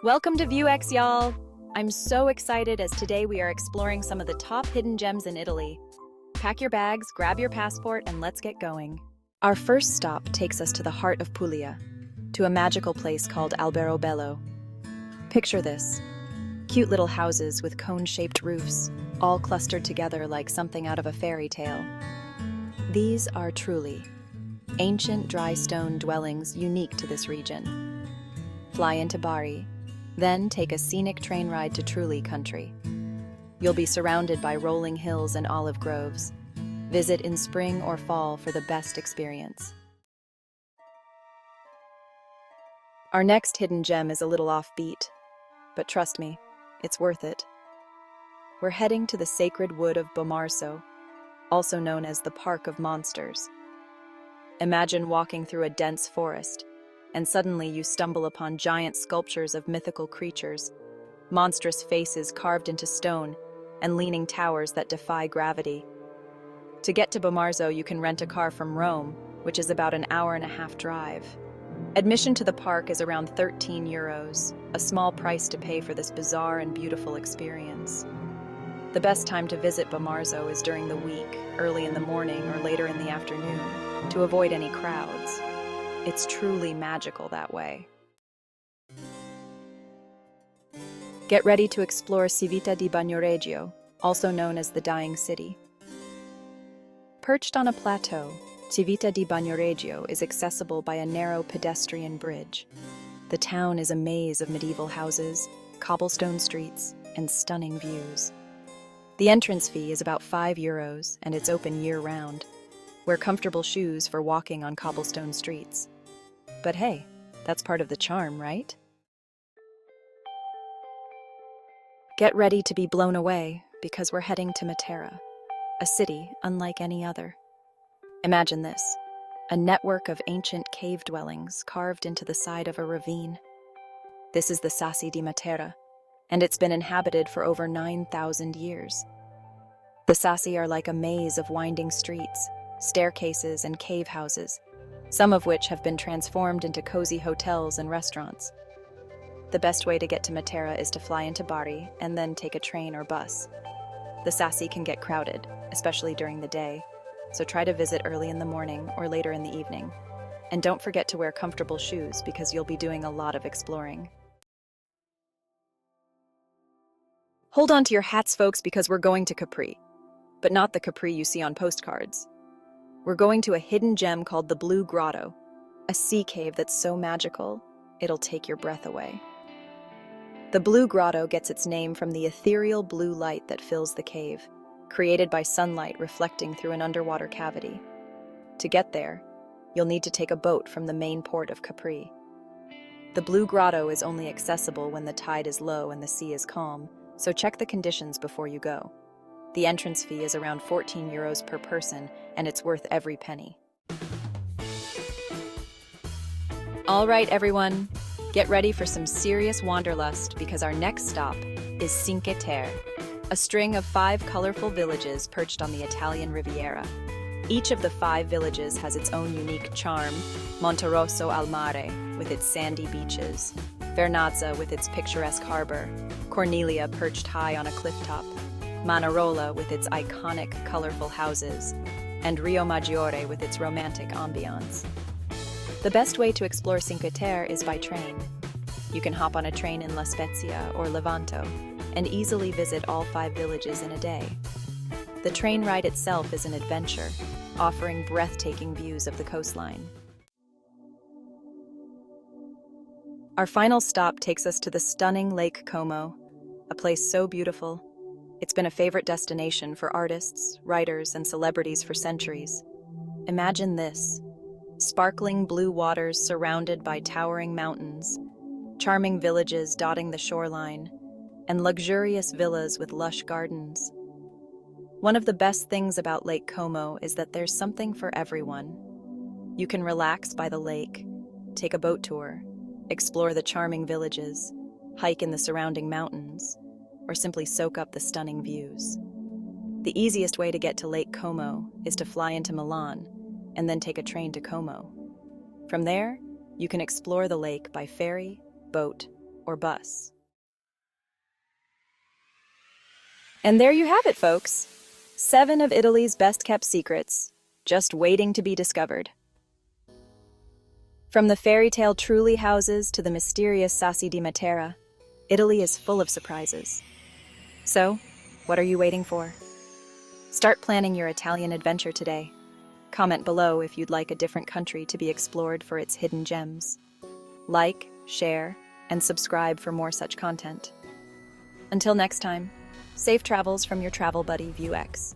Welcome to ViewX, y'all! I'm so excited as today we are exploring some of the top hidden gems in Italy. Pack your bags, grab your passport, and let's get going. Our first stop takes us to the heart of Puglia, to a magical place called Alberobello. Picture this. Cute little houses with cone-shaped roofs, all clustered together like something out of a fairy tale. These are Trulli, ancient dry stone dwellings unique to this region. Fly into Bari, then take a scenic train ride to Trulli country. You'll be surrounded by rolling hills and olive groves. Visit in spring or fall for the best experience. Our next hidden gem is a little offbeat, but trust me, it's worth it. We're heading to the Sacred Wood of Bomarzo, also known as the Park of Monsters. Imagine walking through a dense forest, and suddenly you stumble upon giant sculptures of mythical creatures, monstrous faces carved into stone, and leaning towers that defy gravity. To get to Bomarzo, you can rent a car from Rome, which is about an hour-and-a-half drive. Admission to the park is around €13, a small price to pay for this bizarre and beautiful experience. The best time to visit Bomarzo is during the week, early in the morning or later in the afternoon, to avoid any crowds. It's truly magical that way. Get ready to explore Civita di Bagnoregio, also known as the Dying City. Perched on a plateau, Civita di Bagnoregio is accessible by a narrow pedestrian bridge. The town is a maze of medieval houses, cobblestone streets, and stunning views. The entrance fee is about €5, and it's open year-round. Wear comfortable shoes for walking on cobblestone streets. But hey, that's part of the charm, right? Get ready to be blown away, because we're heading to Matera, a city unlike any other. Imagine this, a network of ancient cave dwellings carved into the side of a ravine. This is the Sassi di Matera, and it's been inhabited for over 9,000 years. The Sassi are like a maze of winding streets, staircases, and cave houses, some of which have been transformed into cozy hotels and restaurants. The best way to get to Matera is to fly into Bari and then take a train or bus. The Sassi can get crowded, especially during the day, so try to visit early in the morning or later in the evening. And don't forget to wear comfortable shoes because you'll be doing a lot of exploring. Hold on to your hats, folks, because we're going to Capri, but not the Capri you see on postcards. We're going to a hidden gem called the Blue Grotto, a sea cave that's so magical, it'll take your breath away. The Blue Grotto gets its name from the ethereal blue light that fills the cave, created by sunlight reflecting through an underwater cavity. To get there, you'll need to take a boat from the main port of Capri. The Blue Grotto is only accessible when the tide is low and the sea is calm, so check the conditions before you go. The entrance fee is around €14 per person, and it's worth every penny. All right, everyone, get ready for some serious wanderlust because our next stop is Cinque Terre, a string of 5 colorful villages perched on the Italian Riviera. Each of the 5 villages has its own unique charm: Monterosso al Mare, with its sandy beaches, Vernazza with its picturesque harbor, Cornelia perched high on a clifftop, Manarola with its iconic, colorful houses, and Rio Maggiore with its romantic ambiance. The best way to explore Cinque Terre is by train. You can hop on a train in La Spezia or Levanto and easily visit all 5 villages in a day. The train ride itself is an adventure, offering breathtaking views of the coastline. Our final stop takes us to the stunning Lake Como, a place so beautiful. It's been a favorite destination for artists, writers, and celebrities for centuries. Imagine this: sparkling blue waters surrounded by towering mountains, charming villages dotting the shoreline, and luxurious villas with lush gardens. One of the best things about Lake Como is that there's something for everyone. You can relax by the lake, take a boat tour, explore the charming villages, hike in the surrounding mountains, or simply soak up the stunning views. The easiest way to get to Lake Como is to fly into Milan and then take a train to Como. From there, you can explore the lake by ferry, boat, or bus. And there you have it, folks. 7 of Italy's best-kept secrets, just waiting to be discovered. From the fairy tale Trulli houses to the mysterious Sassi di Matera, Italy is full of surprises. So, what are you waiting for? Start planning your Italian adventure today. Comment below if you'd like a different country to be explored for its hidden gems. Like, share, and subscribe for more such content. Until next time, safe travels from your travel buddy, ViewX.